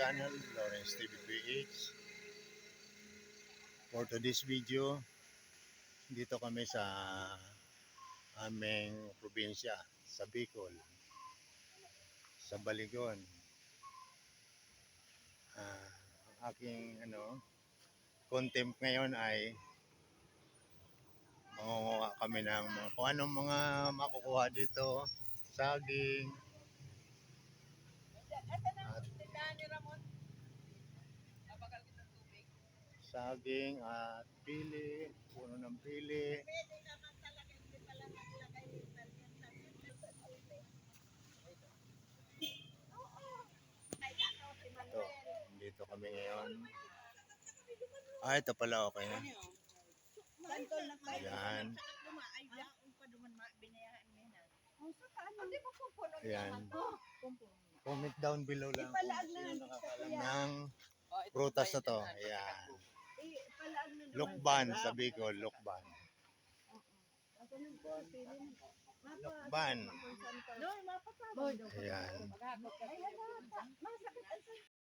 channel, Lawrence TV PH. For today's video, dito kami sa aming probinsya, sa Bicol, sa Baligon. Ang aking content ngayon ay mangunguha kami ng kung anong mga makukuha dito, saging, at pili, puno ng pili. Ito, dito kami ngayon. Ito pala, okay na. Ayan. Ayan. Comment down below lang kung sino nakakalam ng prutas na to. Ayan. Lukban sa Bicol, Lukban. Lukban. Ayan.